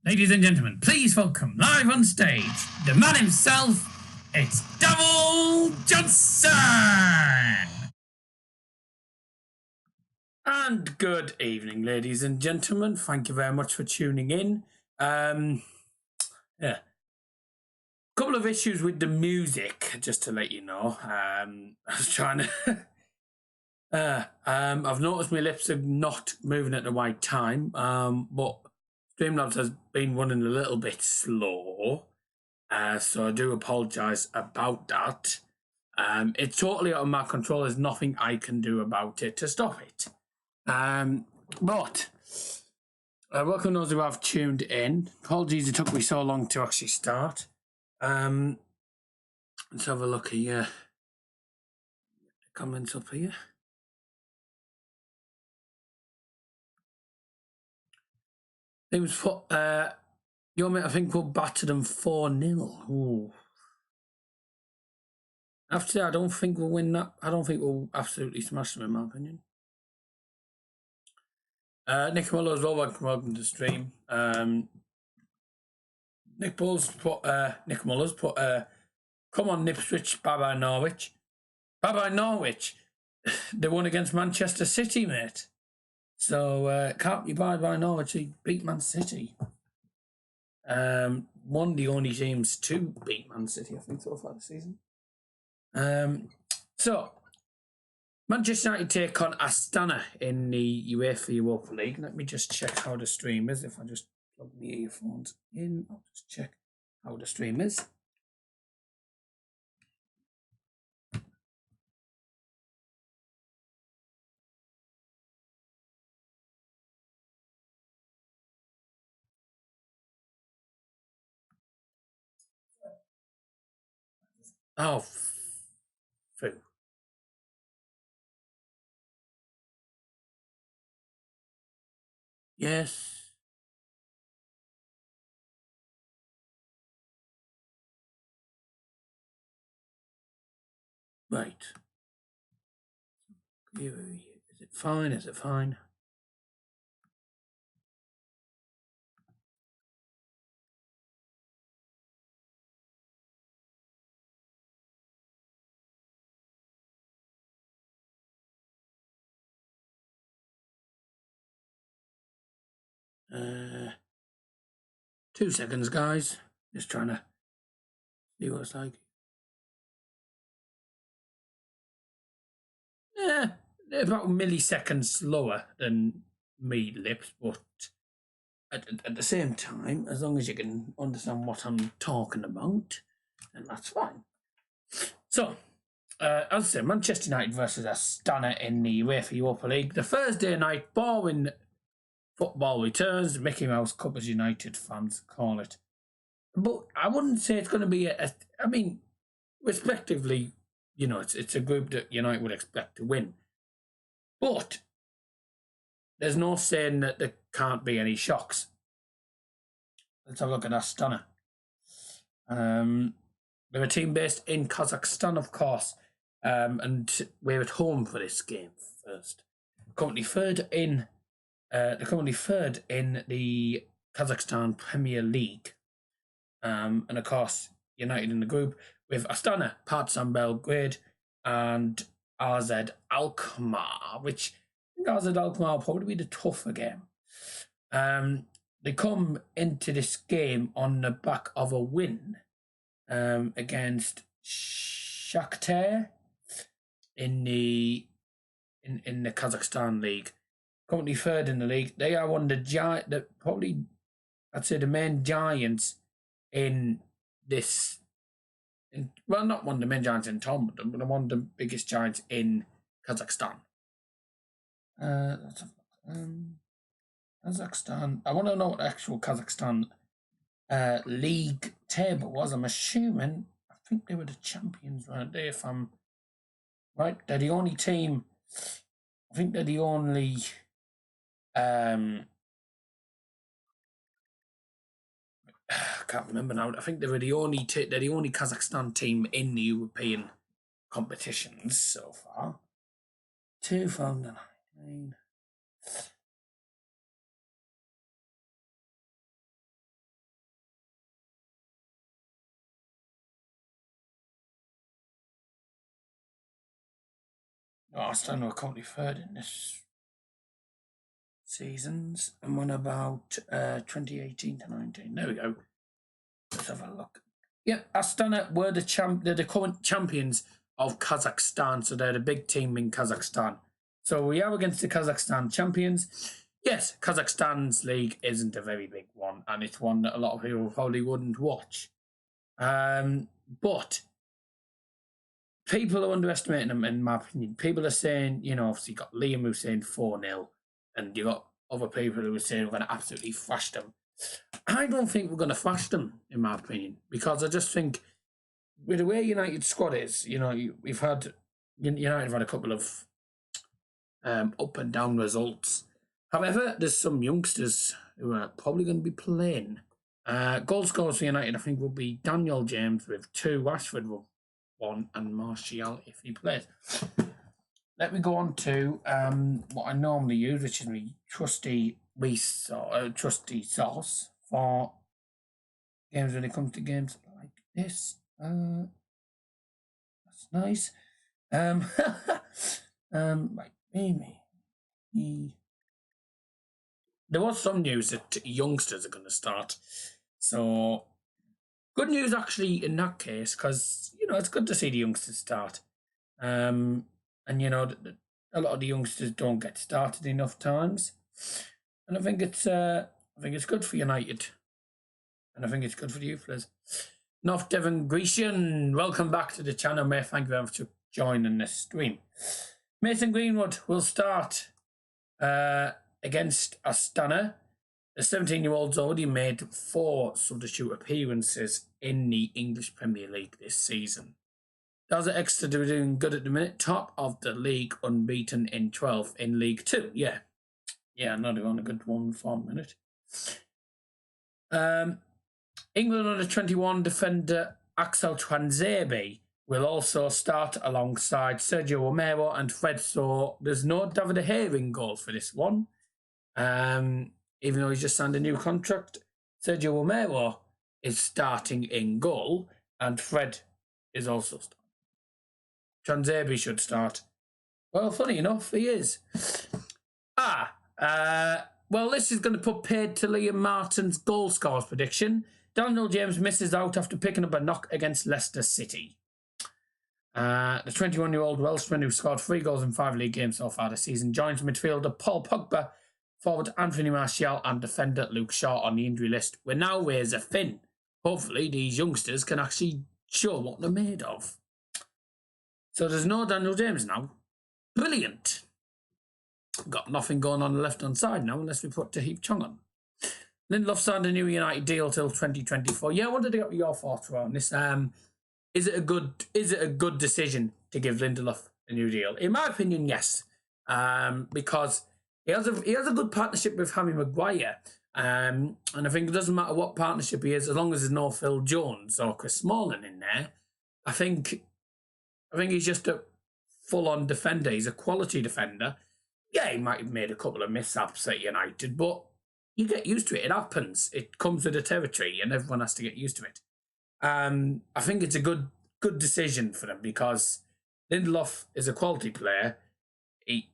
Ladies and gentlemen, please welcome live on stage the man himself, it's Double Johnson! And good evening, ladies and gentlemen. Thank you very much for tuning in. Yeah. Couple of issues with the music, just to let you know. I was trying to... I've noticed my lips are not moving at the right time, but Streamlabs has been running a little bit slow, so I do apologise about that. It's totally out of my control. There's nothing I can do about it to stop it. But welcome those who have tuned in. Apologies it took me so long to actually start. Let's have a look here. Comments up here. It was for your mate, I think we'll batter them 4-0. Ooh. After that, I don't think we'll win that. I don't think we'll absolutely smash them, in my opinion. Nick Muller as well, welcome to the stream. Nick Muller's put, come on, Ipswich, bye-bye, Norwich. Bye-bye, Norwich. They won against Manchester City, mate. So, can't you bye-bye, Norwich? They beat Man City. One of the only teams to beat Man City, I think, so far this season. So, Manchester United take on Astana in the UEFA Europa League. Let me just check how the stream is. If I just plug my earphones in, I'll just check how the stream is. Oh, phew. Yes. Right. Is it fine? Is it fine? Uh, 2 seconds, guys. Just trying to see what it's like. Yeah, about milliseconds slower than me lips, but at the same time, as long as you can understand what I'm talking about, then that's fine. So, as I said, Manchester United versus Astana in the UEFA Europa League. The Thursday night boring football returns. Mickey Mouse Cup, as United fans call it. But I wouldn't say it's going to be I mean, respectively, you know, it's a group that United would expect to win. But there's no saying that there can't be any shocks. Let's have a look at Astana. They're a team based in Kazakhstan, of course, and we're at home for this game first. Currently third in the Kazakhstan Premier League, and of course United in the group with Astana, Partizan Belgrade, and AZ Alkmaar, which I think AZ Alkmaar will probably be the tougher game. They come into this game on the back of a win against Shakhtar in the Kazakhstan league. Currently third in the league. They are one of the I'd say the main giants in this. Well, not one of the main giants in tournament, but one of the biggest giants in Kazakhstan. Kazakhstan. I want to know what the actual Kazakhstan league table was. I'm assuming. I think they were the champions, weren't they? If I'm right, they're the only team. I think they're the only. I can't remember now. I think they were the only. They're the only Kazakhstan team in the European competitions so far. 2019. Astana were currently third in this seasons and won about 2018 to 19. There we go. Let's have a look. Yeah, Astana were they're the current champions of Kazakhstan, so they're the big team in Kazakhstan. So we are against the Kazakhstan champions. Yes, Kazakhstan's league isn't a very big one, and it's one that a lot of people probably wouldn't watch. But people are underestimating them, in my opinion. People are saying, you know, obviously you got Liam who's saying 4-0, and you got other people who are saying we're going to absolutely thrash them. I don't think we're going to thrash them, in my opinion, because I just think with the way United's squad is, you know, United have had a couple of up and down results. However, there's some youngsters who are probably going to be playing. Goal scorers for United, I think, will be Daniel James with 2, Rashford with 1, and Martial if he plays. let me go on to what I normally use, which is my trusty trusty sauce for games when it comes to games like this. That's nice. Right, maybe. There was some news that youngsters are going to start. So, good news actually in that case, because, it's good to see the youngsters start. And, a lot of the youngsters don't get started enough times. And I think it's good for United. And I think it's good for the youth players. North Devon Grecian, welcome back to the channel, mate. Thank you very much for joining this stream. Mason Greenwood will start against Astana. The 17-year-old's already made 4 substitute appearances in the English Premier League this season. Does it extra doing good at the minute? Top of the league, unbeaten in 12th in League 2. Yeah. Yeah, no, they're on a good one for a minute. England under 21 defender Axel Tuanzebe will also start alongside Sergio Romero and Fred, so there's no David De Gea in goal for this one. Even though he's just signed a new contract, Sergio Romero is starting in goal and Fred is also starting. Tuanzebe should start. Well, funny enough, he is. Well, this is going to put paid to Liam Martin's goal scorers prediction. Daniel James misses out after picking up a knock against Leicester City. The 21-year-old Welshman, who scored 3 goals in 5 league games so far this season, joins midfielder Paul Pogba, forward Anthony Martial and defender Luke Shaw on the injury list. We're now razor thin. Hopefully these youngsters can actually show what they're made of. So there's no Daniel James now. Brilliant. Got nothing going on the left-hand side now unless we put Tahith Chong on. Lindelof signed a new United deal till 2024. Yeah, I wanted to get your thoughts around this. Is it a good decision to give Lindelof a new deal? In my opinion, yes. Because he has a good partnership with Harry Maguire. And I think it doesn't matter what partnership he is, as long as there's no Phil Jones or Chris Smalling in there. I think he's just a full-on defender. He's a quality defender. Yeah, he might have made a couple of mishaps at United, but you get used to it. It happens. It comes with the territory, and everyone has to get used to it. I think it's a good decision for them because Lindelof is a quality player. He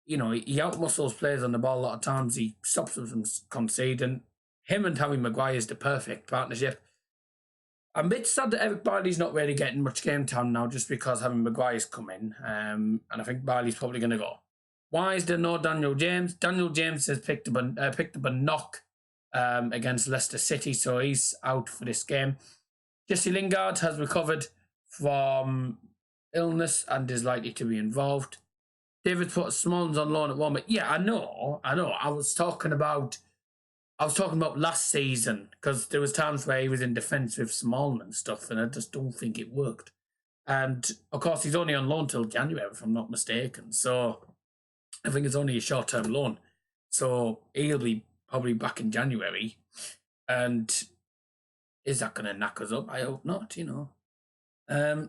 outmuscles players on the ball a lot of times. He stops them from conceding. Him and Harry Maguire is the perfect partnership. I'm a bit sad that Eric Bailey's not really getting much game time now just because Harry Maguire's come in. And I think Bailey's probably going to go. Why is there no Daniel James? Daniel James has picked up a knock against Leicester City, so he's out for this game. Jesse Lingard has recovered from illness and is likely to be involved. David put Smallins on loan at one, but yeah, I know. I was talking about last season because there was times where he was in defence with Smallin and stuff, and I just don't think it worked. And of course, he's only on loan till January, if I'm not mistaken. So I think it's only a short-term loan. So he'll be probably back in January. And is that going to knock us up? I hope not,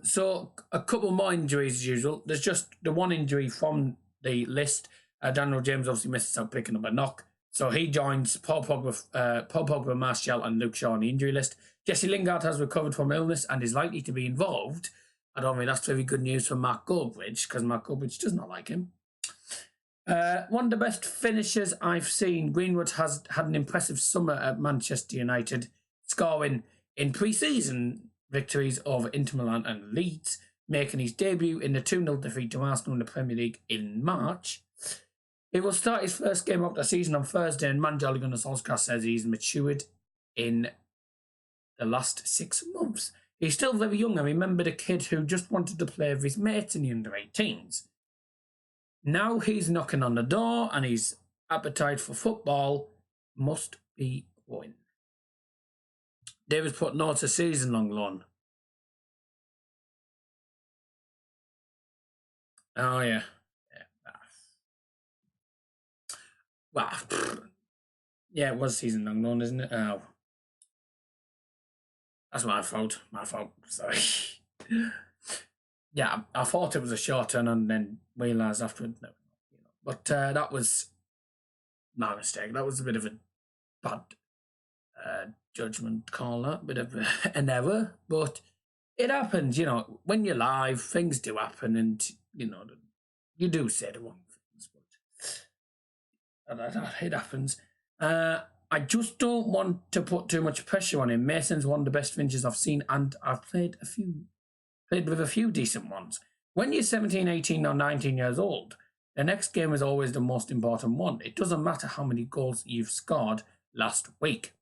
So a couple more injuries as usual. There's just the one injury from the list. Daniel James obviously misses out picking up a knock. So he joins Paul Pogba, Martial and Luke Shaw on the injury list. Jesse Lingard has recovered from illness and is likely to be involved. I don't think that's very good news for Mark Goldbridge because Mark Goldbridge does not like him. One of the best finishers I've seen. Greenwood has had an impressive summer at Manchester United, scoring in pre-season victories over Inter Milan and Leeds, making his debut in the 2-0 defeat to Arsenal in the Premier League in March. He will start his first game of the season on Thursday, and manager Ole Gunnar Solskjaer says he's matured in the last 6 months. He's still very young. I remember the kid who just wanted to play with his mates in the under-18s. Now he's knocking on the door and his appetite for football must be growing. David's put no to season-long loan. Oh, yeah. Well, yeah, it was season-long loan, isn't it? Oh. That's my fault. Sorry. yeah, I thought it was a short turn and then realised afterwards, no, but that was my mistake. That was a bit of a bad judgment call, that bit of an error, but it happens, when you're live, things do happen, and you do say the wrong things, but it happens. I just don't want to put too much pressure on him. Mason's one of the best finishers I've seen, and I've played with a few decent ones. When you're 17, 18, or 19 years old, the next game is always the most important one. It doesn't matter how many goals you've scored last week.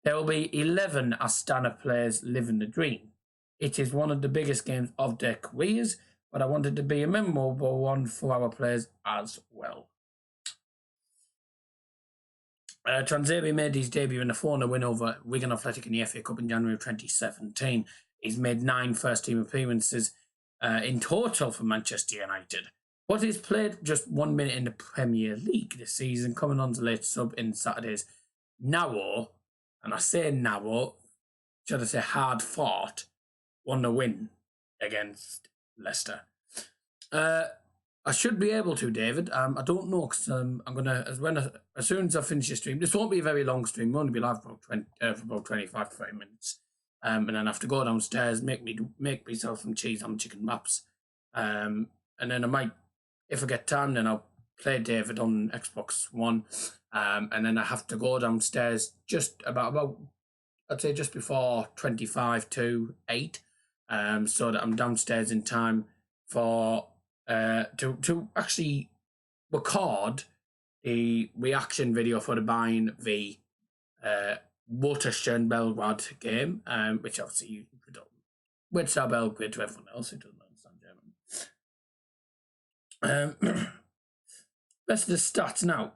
There will be 11 Astana players living the dream. It is one of the biggest games of their careers, but I wanted to be a memorable one for our players as well. Transabi made his debut in a 4-0 win over Wigan Athletic in the FA Cup in January 2017. He's made 9 first-team appearances in total for Manchester United, but he's played just 1 minute in the Premier League this season, coming on as a late sub in Saturday's narrow, and I say narrow, should I say hard-fought, 1-0 win against Leicester. I should be able to, David. I don't know, because I'm going to, as soon as I finish the stream, this won't be a very long stream, we'll only be live for about 25 to 30 minutes. And then I have to go downstairs, make myself some cheese on chicken wraps. And then I might, if I get time, then I'll play David on Xbox One. And then I have to go downstairs just about I'd say just before 25 to 8, so that I'm downstairs in time for to actually record the reaction video for the Bayern v Waterstern Belgrade game, which obviously you don't. Which are Belgrade to everyone else who doesn't understand German. Rest of the stats now.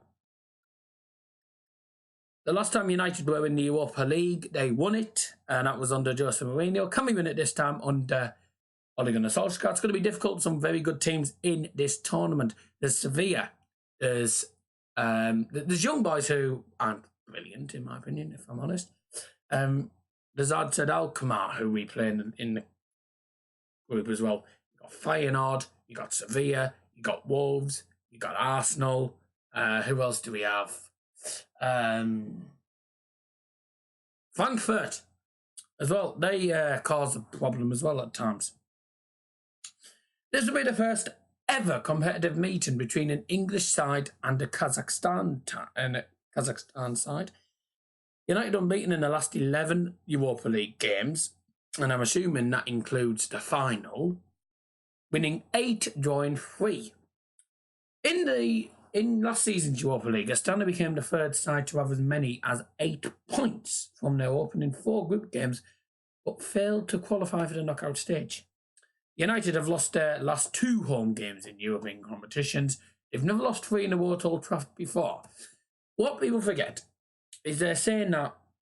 The last time United were in the Europa League, they won it, and that was under Jose Mourinho. Can we win it this time under Ole Gunnar Solskjaer? It's going to be difficult. Some very good teams in this tournament. There's Sevilla. There's young boys who aren't brilliant, in my opinion, if I'm honest. There's Adzad Alkmaar, who we play in the group as well. You got Feyenoord, you got Sevilla, you got Wolves, you got Arsenal. Who else do we have? Frankfurt as well. They cause a problem as well at times. This will be the first ever competitive meeting between an English side and a Kazakhstan side. United unbeaten in the last 11 Europa League games, and I'm assuming that includes the final, winning 8, drawing 3. In last season's Europa League, Astana became the third side to have as many as 8 points from their opening 4 group games, but failed to qualify for the knockout stage. United have lost their last 2 home games in European competitions. They've never lost 3 in a row at Old Trafford before. What people forget is they're saying that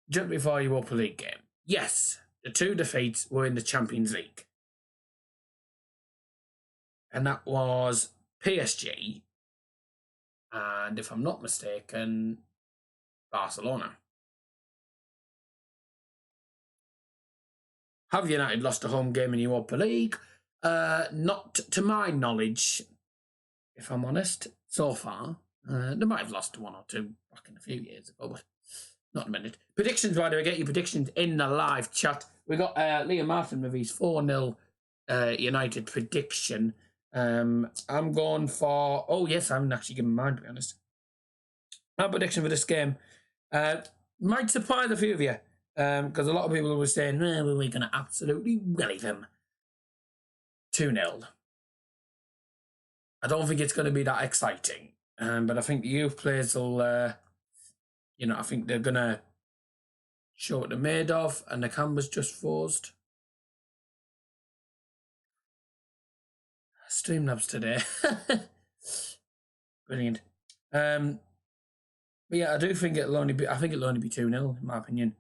just before a Europa League game. Yes, the 2 defeats were in the Champions League. And that was PSG and, if I'm not mistaken, Barcelona. Have United lost a home game in the Europa League? Not to my knowledge, if I'm honest, so far. They might have lost 1 or 2 back in a few years ago, but not a minute. Predictions, why do I get your predictions in the live chat? We got Liam Martin with his 4-0 United prediction. I'm going for... Oh, yes, I haven't actually given mine, to be honest. My prediction for this game might surprise a few of you, because a lot of people were saying, we're going to absolutely relieve them. 2-0. I don't think it's going to be that exciting, but I think the youth players will, I think they're going to show what they're made of, and the camera's just froze. Streamlabs today. Brilliant. But yeah, I do think it'll only be 2-0 in my opinion.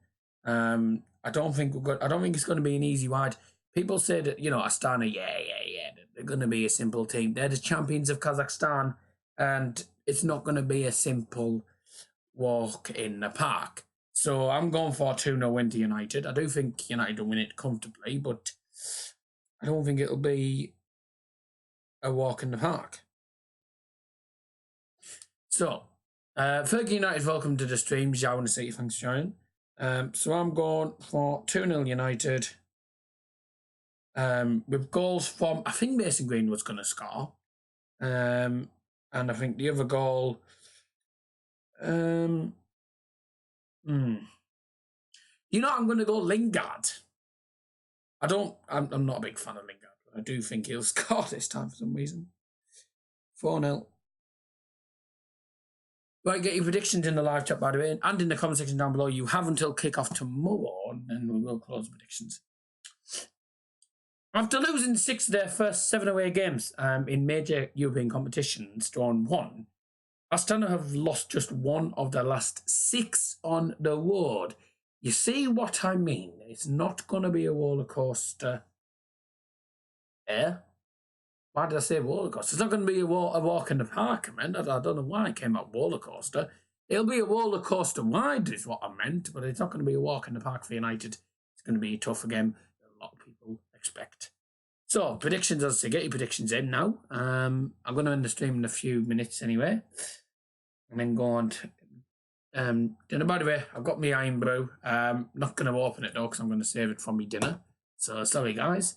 I don't think it's going to be an easy ride. People say that, Astana, they're going to be a simple team. They're the champions of Kazakhstan, and it's not going to be a simple walk in the park. So I'm going for a 2-0 win to United. I do think United will win it comfortably, but I don't think it'll be a walk in the park. So, Fergie United, welcome to the stream. Zhao and City, thanks for joining. So I'm going for 2-0 United. With goals from, I think Mason Greenwood's going to score. And I think the other goal, I'm going to go Lingard. I'm not a big fan of Lingard, but I do think he'll score this time for some reason. 4-0. Right, get your predictions in the live chat, by the way, and in the comment section down below. You have until kick-off tomorrow, and then we will close predictions. After losing 6 of their first 7 away games in major European competitions, drawn 1, Astana have lost just 1 of their last 6 on the road. You see what I mean? It's not going to be a roller coaster. Why did I say roller coaster? It's not going to be a walk in the park, man. I don't know why I came out roller coaster. It'll be a roller coaster ride is what I meant, but it's not going to be a walk in the park for United. It's going to be a tough game. A lot of people expect. So, predictions, as I say, get your predictions in now. I'm going to end the stream in a few minutes anyway. And then go on to... dinner, by the way, I've got my iron brew. Not going to open it though, because I'm going to save it for my dinner. So, sorry guys.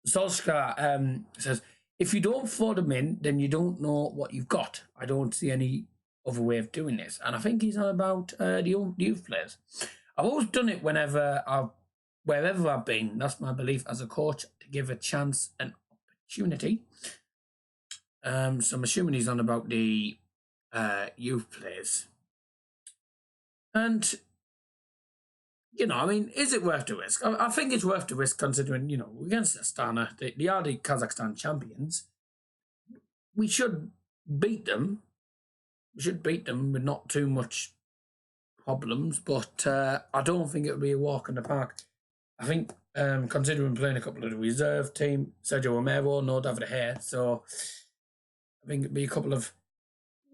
Solskjaer says, if you don't throw them in, then you don't know what you've got. I don't see any other way of doing this. And I think he's on about the youth players. I've always done it wherever I've been. That's my belief as a coach, to give a chance and opportunity. So I'm assuming he's on about the youth players. And, you know, I mean, is it worth the risk? I think it's worth the risk considering, you know, against Astana, they are the Kazakhstan champions. We should beat them. We should beat them with not too much problems, but I don't think it would be a walk in the park. I think, considering playing a couple of the reserve team, Sergio Romero, no David Gea, so I think it'd be a couple of,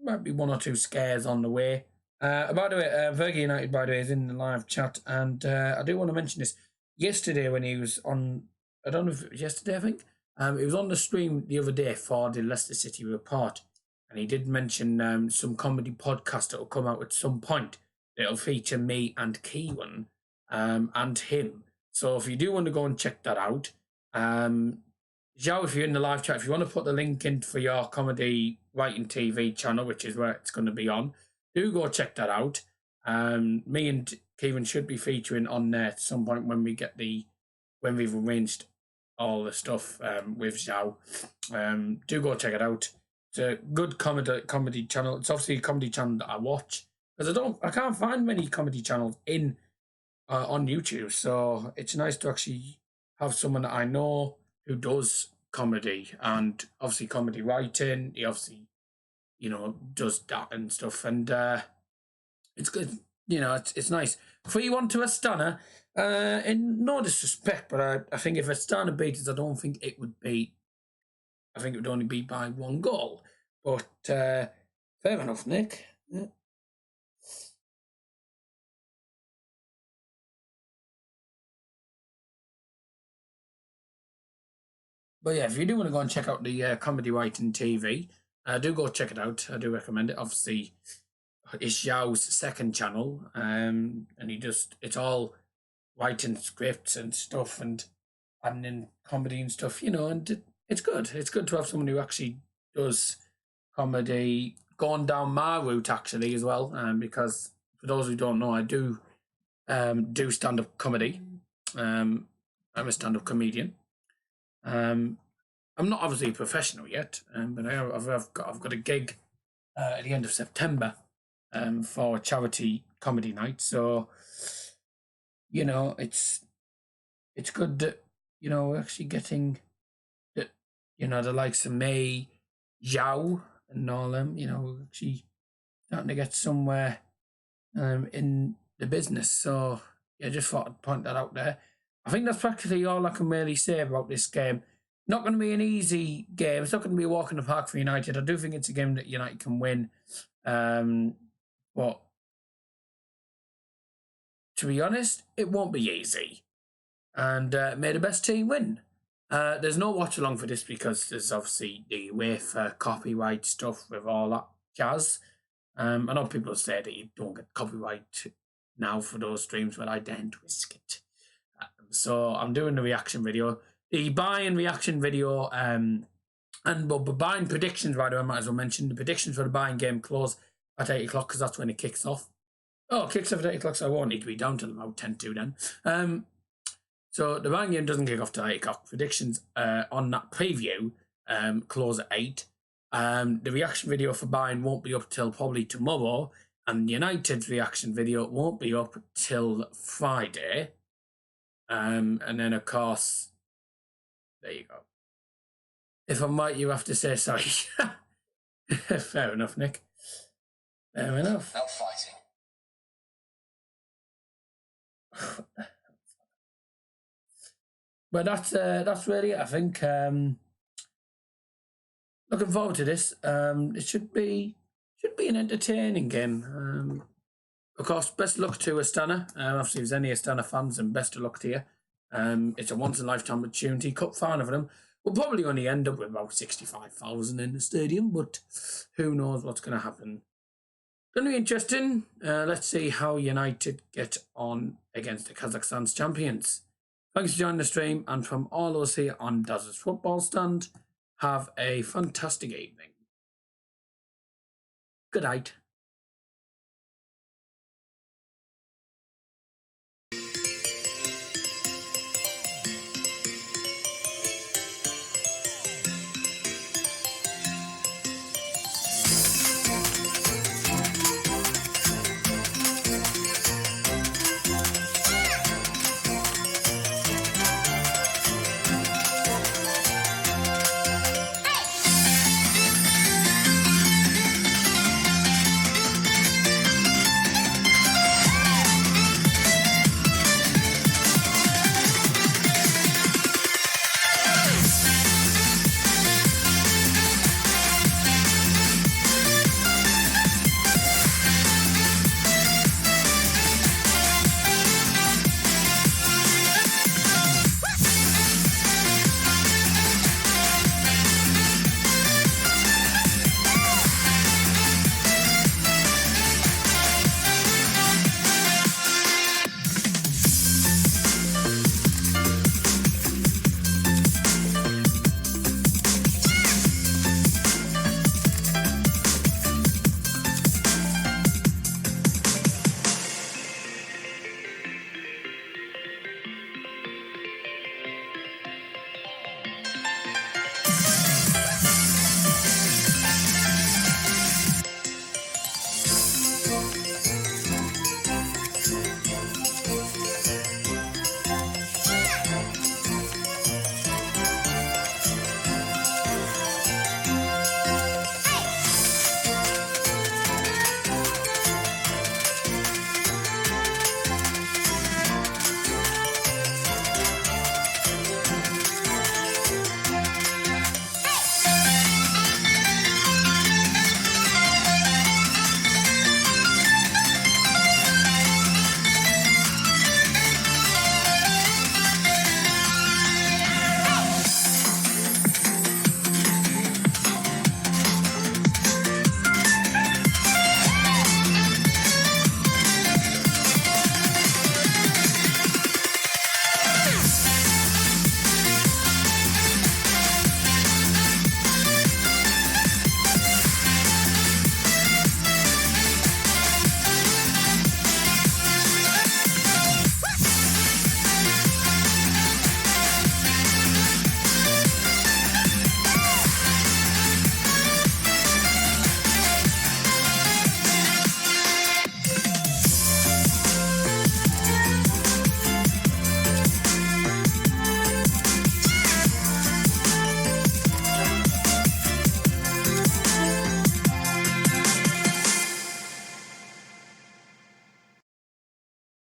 might be 1 or 2 scares on the way. By the way, Fergie United, by the way, is in the live chat, and I do want to mention this. Yesterday when he was on, I don't know if it was yesterday, I think, he was on the stream the other day for the Leicester City report, and he did mention some comedy podcast that will come out at some point. It'll feature me and Kieran and him. So if you do want to go and check that out, Zhao, if you're in the live chat, if you want to put the link in for your comedy writing TV channel, which is where it's going to be on, do go check that out. Me and Kieran should be featuring on there at some point when we've arranged all the stuff with Zhao. Do go check it out. It's a good comedy channel. It's obviously a comedy channel that I watch, because I can't find many comedy channels on YouTube. So it's nice to actually have someone that I know who does comedy, and obviously comedy writing. He obviously, you know, does that and stuff, and it's good. You know, it's nice. 3-1 to Astana. In no disrespect, but I think if Astana beat us, I don't think it would be. I think it would only be by 1 goal. But fair enough, Nick. Yeah. But yeah, if you do want to go and check out the comedy writing TV, do go check it out. I do recommend it. Obviously, it's Xiao's second channel, and it's all writing scripts and stuff, and adding in comedy and stuff, you know, and it's good. It's good to have someone who actually does comedy, going down my route actually as well, because for those who don't know, I do stand-up comedy. I'm a stand-up comedian. I'm not obviously a professional yet, but I've got a gig at the end of September for a charity comedy night. So, you know, it's good that, you know, we're actually getting that, you know, the likes of me, Zhao, and all them, you know, we're actually starting to get somewhere in the business. So, yeah, just thought I'd point that out there. I think that's practically all I can really say about this game. Not going to be an easy game. It's not going to be a walk in the park for United. I do think it's a game that United can win. But to be honest, it won't be easy. and may the best team win. There's no watch along for this because there's obviously the UEFA copyright stuff with all that jazz. I know people say that you don't get copyright now for those streams, but I daren't risk it. So I'm doing the reaction video. The buy-in reaction video, but buying predictions, by the way, I might as well mention the predictions for the buying game close at 8 o'clock because that's when it kicks off. Oh, it kicks off at 8 o'clock, so I won't need to be down till about 10 to then. So the buying game doesn't kick off till 8 o'clock. Predictions on that preview close at 8. The reaction video for buying won't be up till probably tomorrow, and United's reaction video won't be up till Friday. And then, of course, there you go. If I'm right, you have to say sorry. Fair enough, Nick. Fair enough. No fighting. But that's really it, I think. Looking forward to this. It should be an entertaining game. Of course, best of luck to Astana. Obviously, if there's any Astana fans, then best of luck to you. It's a once-in-a-lifetime opportunity. Cup final for them. We'll probably only end up with about 65,000 in the stadium, but who knows what's going to happen. Going to be interesting. Let's see how United get on against the Kazakhstan's champions. Thanks for joining the stream, and from all of us here on Daz's Football Stand, have a fantastic evening. Good night.